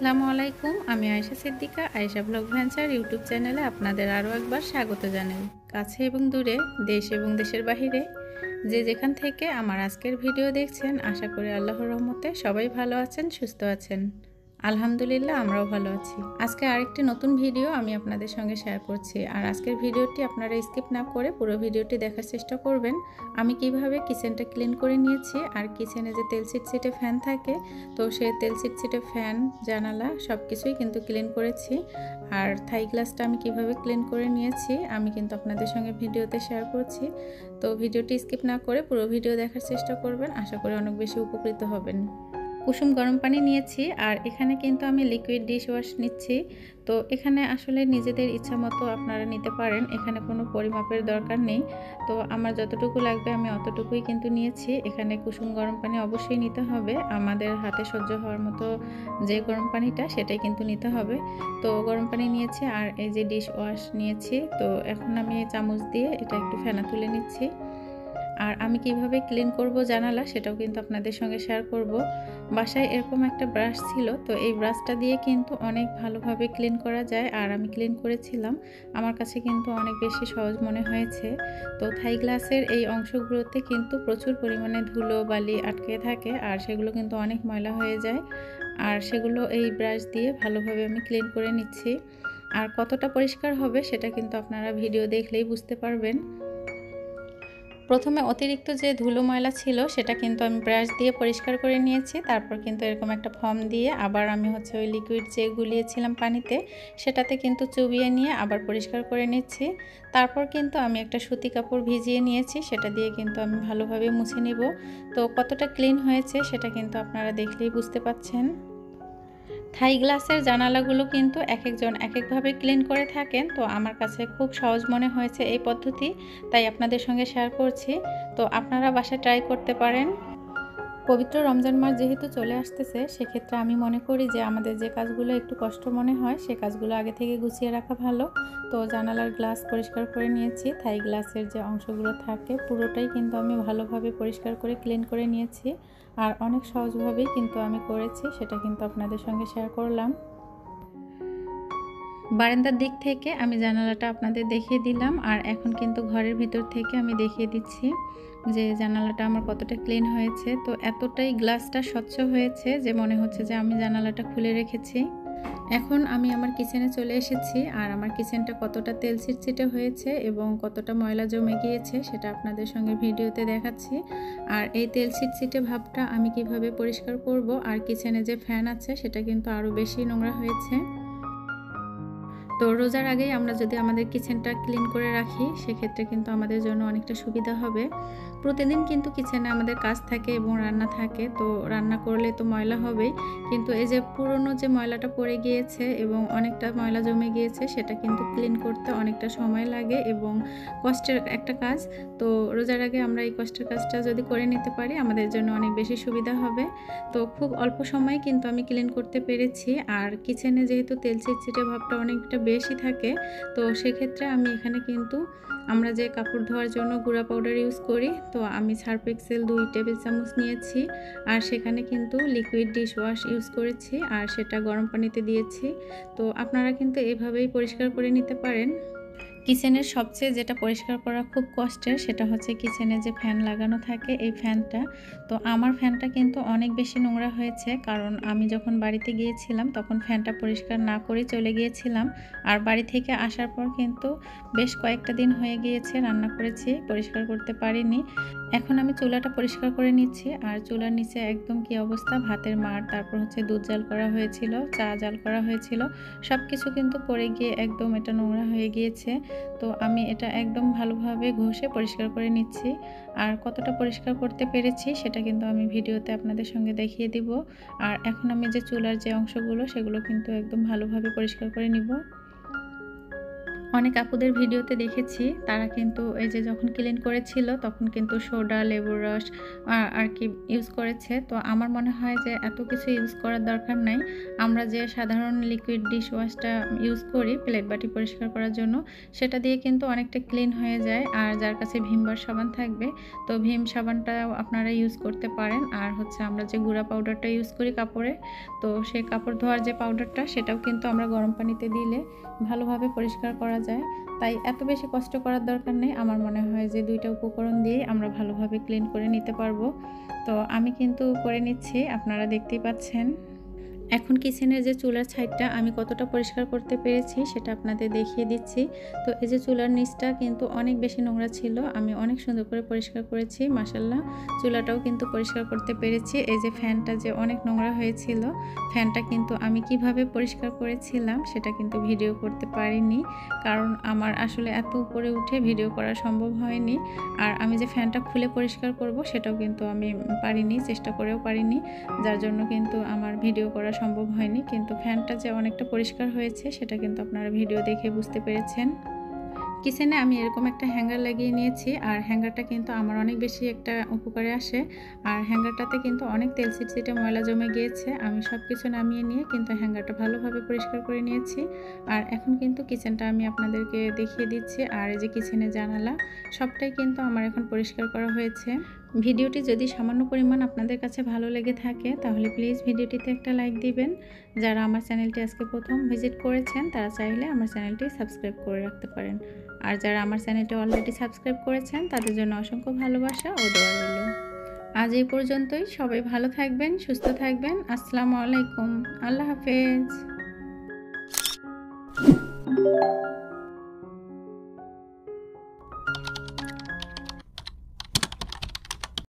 আসসালামু আলাইকুম। আমি Ayesha Siddika, Ayesha blog venture YouTube চ্যানেলে আপনাদের আরও একবার স্বাগত জানাই। কাছে এবং দূরে, দেশ এবং দেশের বাহিরে যে যেখান থেকে আমার আজকের ভিডিও দেখছেন, আশা করি আল্লাহর রহমতে সবাই ভালো আছেন, সুস্থ আছেন। আলহামদুলিল্লাহ, আমরাও ভালো আছি। আজকে আরেকটি নতুন ভিডিও আমি আপনাদের সঙ্গে শেয়ার করছি। আর আজকের ভিডিওটি আপনারা স্কিপ না করে পুরো ভিডিওটি দেখার চেষ্টা করবেন। আমি কিভাবে কিচেনটা ক্লিন করে নিয়েছি, আর কিচেনে যে তেল চিটচিটে ফ্যান থাকে, তো সেই তেল চিটচিটে ফ্যান, জানালা সব কিছুই কিন্তু ক্লিন করেছি। আর থাই গ্লাসটা আমি কিভাবে ক্লিন করে নিয়েছি আমি কিন্তু আপনাদের সঙ্গে ভিডিওতে শেয়ার করছি। তো ভিডিওটি স্কিপ না করে পুরো ভিডিও দেখার চেষ্টা করবেন, আশা করি অনেক বেশি উপকৃত হবেন। কুসুম গরম পানি নিয়েছি, আর এখানে কিন্তু আমি লিকুইড ডিশ ওয়াশ নিচ্ছি। তো এখানে আসলে নিজেদের ইচ্ছা মতো আপনারা নিতে পারেন, এখানে কোনো পরিমাপের দরকার নেই। তো আমার যতটুকু লাগবে আমি অতটুকুই কিন্তু নিয়েছি। এখানে কুসুম গরম পানি অবশ্যই নিতে হবে, আমাদের হাতে সহ্য হওয়ার মতো যে গরম পানিটা সেটাই কিন্তু নিতে হবে। তো গরম পানি নিয়েছি, আর এই যে ডিশ ওয়াশ নিয়েছি। তো এখন আমি চামচ দিয়ে এটা একটু ফেনা তুলে নিচ্ছি। আর আমি কিভাবে ক্লিন করব জানালা সেটাও কিন্তু আপনাদের সঙ্গে শেয়ার করব। বাসায় এরকম একটা ব্রাশ ছিল, তো এই ব্রাশটা দিয়ে কিন্তু অনেক ভালোভাবে ক্লিন করা যায়। আর আমি ক্লিন করেছিলাম, আমার কাছে কিন্তু অনেক বেশি সহজ মনে হয়েছে। তো থাই গ্লাসের এই অংশগুলোতে কিন্তু প্রচুর পরিমাণে ধুলো বালি আটকে থাকে, আর সেগুলো কিন্তু অনেক ময়লা হয়ে যায়। আর সেগুলো এই ব্রাশ দিয়ে ভালোভাবে আমি ক্লিন করে নিচ্ছি। আর কতটা পরিষ্কার হবে সেটা কিন্তু আপনারা ভিডিও দেখলেই বুঝতে পারবেন। প্রথমে অতিরিক্ত যে ধুলো ময়লা ছিল সেটা কিন্তু আমি ব্রাশ দিয়ে পরিষ্কার করে নিয়েছি। তারপর কিন্তু এরকম একটা ফর্ম দিয়ে আবার আমি ওই লিকুইড যে গুলিয়েছিলাম পানিতে, সেটাতে কিন্তু চুবিয়ে নিয়ে আবার পরিষ্কার করে নিচ্ছি। তারপর কিন্তু আমি একটা সুতি কাপড় ভিজিয়ে নিয়েছি, সেটা দিয়ে কিন্তু আমি ভালোভাবে মুছে নিব। তো কতটা ক্লিন হয়েছে সেটা কিন্তু আপনারা দেখলেই বুঝতে পাচ্ছেন। থাই গ্লাসের জানালাগুলো কিন্তু এক একজন এক একভাবে ক্লিন করে থাকেন, তো আমার কাছে খুব সহজ মনে হয়েছে এই পদ্ধতি, তাই আপনাদের সঙ্গে শেয়ার করছি। তো আপনারা বাসায় ট্রাই করতে পারেন। পবিত্র রমজান মাস যেহেতু চলে আসতেছে, সেক্ষেত্রে আমি মনে করি যে আমাদের যে কাজগুলো একটু কষ্ট মনে হয় সে কাজগুলো আগে থেকে গুছিয়ে রাখা ভালো। তো জানালার গ্লাস পরিষ্কার করে নিয়েছি, থাই গ্লাসের যে অংশগুলো থাকে পুরোটাই কিন্তু আমি ভালোভাবে পরিষ্কার করে ক্লিন করে নিয়েছি। আর অনেক সহজভাবেই কিন্তু আমি করেছি, সেটা কিন্তু আপনাদের সঙ্গে শেয়ার করলাম। বারান্দার দিক থেকে আমি জানালাটা আপনাদের দেখিয়ে দিলাম, আর এখন কিন্তু ঘরের ভিতর থেকে আমি দেখিয়ে দিচ্ছি যে জানালাটা আমার কতটা ক্লিন হয়েছে। তো এতটাই গ্লাসটা স্বচ্ছ হয়েছে যে মনে হচ্ছে যে আমি জানালাটা খুলে রেখেছি। এখন আমি আমার কিচেনে চলে এসেছি, আর আমার কিচেনটা কতটা তেল চিটচিটে হয়েছে এবং কতটা ময়লা জমে গিয়েছে সেটা আপনাদের সঙ্গে ভিডিওতে দেখাচ্ছি। আর এই তেল চিটচিটে ভাবটা আমি কিভাবে পরিষ্কার করব, আর কিচেনে যে ফ্যান আছে সেটা কিন্তু আরও বেশি নোংরা হয়েছে। তো রোজার আগেই আমরা যদি আমাদের কিচেনটা ক্লিন করে রাখি সেক্ষেত্রে কিন্তু আমাদের জন্য অনেকটা সুবিধা হবে। প্রতিদিন কিন্তু কিচেনে আমাদের কাজ থাকে এবং রান্না থাকে, তো রান্না করলে তো ময়লা হবেই, কিন্তু এই যে পুরনো যে ময়লাটা পড়ে গিয়েছে এবং অনেকটা ময়লা জমে গিয়েছে সেটা কিন্তু ক্লিন করতে অনেকটা সময় লাগে এবং কষ্টের একটা কাজ। তো রোজার আগে আমরা এই কষ্টের কাজটা যদি করে নিতে পারি আমাদের জন্য অনেক বেশি সুবিধা হবে। তো খুব অল্প সময়ে কিন্তু আমি ক্লিন করতে পেরেছি। আর কিচেনে যেহেতু তেল চিটচিটে ভাবটা অনেকটা বেশি থাকে, তো সেক্ষেত্রে আমি এখানে কিন্তু আমরা যে কাপড় ধোয়ার জন্য গুঁড়া পাউডার ইউজ করি, তো আমি সার্ফ এক্সেল 2 টেবিল চামচ নিয়েছি, আর সেখানে কিন্তু লিকুইড ডিশ ওয়াশ ইউজ করেছি, আর সেটা গরম পানিতে দিয়েছি। তো আপনারা কিন্তু এভাবেই পরিষ্কার করে নিতে পারেন। কিচেনের সবচেয়ে যেটা পরিষ্কার করা খুব কষ্টের সেটা হচ্ছে কিচেনে যে ফ্যান লাগানো থাকে এই ফ্যানটা। তো আমার ফ্যানটা কিন্তু অনেক বেশি নোংরা হয়েছে, কারণ আমি যখন বাড়িতে গিয়েছিলাম তখন ফ্যানটা পরিষ্কার না করে চলে গিয়েছিলাম। আর বাড়ি থেকে আসার পর কিন্তু বেশ কয়েকটা দিন হয়ে গিয়েছে রান্না করেছি, পরিষ্কার করতে পারিনি। এখন আমি চুলাটা পরিষ্কার করে নিচ্ছি, আর চুলার নিচে একদম কি অবস্থা, ভাতের মাড়, তারপর হচ্ছে দুধ জাল করা হয়েছিল, চা জাল করা হয়েছিল, সব কিছু কিন্তু পড়ে গিয়ে একদম এটা নোংরা হয়ে গিয়েছে। তো আমি এটা একদম ভালোভাবে ঘষে পরিষ্কার করে নিচ্ছি। আর কতটা পরিষ্কার করতে পেরেছি সেটা কিন্তু আমি ভিডিওতে আপনাদের সঙ্গে দেখিয়ে দিব। আর এখন আমি যে চুলার যে অংশগুলো সেগুলো কিন্তু একদম ভালোভাবে পরিষ্কার করে নিব। অনেক আপুদের ভিডিওতে দেখেছি তারা কিন্তু এই যে যখন ক্লিন করেছিল তখন কিন্তু সোডা, লেবুর রস আর কি ইউজ করেছে। তো আমার মনে হয় যে এত কিছু ইউজ করার দরকার নাই। আমরা যে সাধারণ লিকুইড ডিশ ওয়াশটা ইউজ করি প্লেট বাটি পরিষ্কার করার জন্য, সেটা দিয়ে কিন্তু অনেকটা ক্লিন হয়ে যায়। আর যার কাছে ভিম বার সাবান থাকবে তো ভিম সাবানটাও আপনারা ইউজ করতে পারেন। আর হচ্ছে আমরা যে গুঁড়া পাউডারটা ইউজ করি কাপড়ে, তো সেই কাপড় ধোয়ার যে পাউডারটা সেটাও কিন্তু আমরা গরম পানিতে দিলে ভালোভাবে পরিষ্কার করা যায়। তাই এত বেশি কষ্ট করার দরকার নেই। আমার মনে হয় যে দুইটা উপকরণ দিয়েই আমরা ভালোভাবে ক্লিন করে নিতে পারবো। তো আমি কিন্তু করে নিচ্ছি, আপনারা দেখতেই পাচ্ছেন। এখন কিচেনের যে চুলার সাইডটা আমি কতটা পরিষ্কার করতে পেরেছি সেটা আপনাদের দেখিয়ে দিচ্ছি। তো এই যে চুলার নিচটা কিন্তু অনেক বেশি নোংরা ছিল, আমি অনেক সুন্দর করে পরিষ্কার করেছি মাশাআল্লাহ। চুলাটাও কিন্তু পরিষ্কার করতে পেরেছি। এই যে ফ্যানটা যে অনেক নোংরা হয়েছিল, ফ্যানটা কিন্তু আমি কিভাবে পরিষ্কার করেছিলাম সেটা কিন্তু ভিডিও করতে পারিনি, কারণ আমার আসলে এত উপরে উঠে ভিডিও করা সম্ভব হয়নি। আর আমি যে ফ্যানটা খুলে পরিষ্কার করব সেটাও কিন্তু আমি পারিনি, চেষ্টা করেও পারিনি, যার জন্য কিন্তু আমার ভিডিও করা সম্ভব হয়নি। কিন্তু ফ্যানটা যে অনেকটা পরিষ্কার হয়েছে সেটা কিন্তু আপনারা ভিডিও দেখে বুঝতে পেরেছেন। কিচেনে আমি এরকম একটা হ্যাঙ্গার লাগিয়ে নিয়েছি, আর হ্যাঙ্গারটা কিন্তু আমার অনেক বেশি একটা উপকারে আসে। আর হ্যাঙ্গারটাতে কিন্তু অনেক তেল ছিটছিটে ময়লা জমে গিয়েছে, আমি সব কিছু নামিয়ে নিয়ে কিন্তু হ্যাঙ্গারটা ভালোভাবে পরিষ্কার করে নিয়েছি। আর এখন কিন্তু কিচেনটা আমি আপনাদেরকে দেখিয়ে দিচ্ছি। আর এই যে কিচেনের জানালা সবটাই কিন্তু আমার এখন পরিষ্কার করা হয়েছে। ভিডিওটি যদি সামান্য পরিমাণ আপনাদের কাছে ভালো লেগে থাকে তাহলে প্লিজ ভিডিওটিতে একটা লাইক দিবেন। যারা আমার চ্যানেলটি আজকে প্রথম ভিজিট করেছেন তারা চাইলে আমার চ্যানেলটি সাবস্ক্রাইব করে রাখতে পারেন। আর যারা আমার চ্যানেলটি অলরেডি সাবস্ক্রাইব করেছেন তাদের জন্য অসংখ্য ভালোবাসা ও দোয়া রইল। আজ এই পর্যন্তই, সবাই ভালো থাকবেন, সুস্থ থাকবেন। আসসালামু আলাইকুম, আল্লাহ হাফেজ।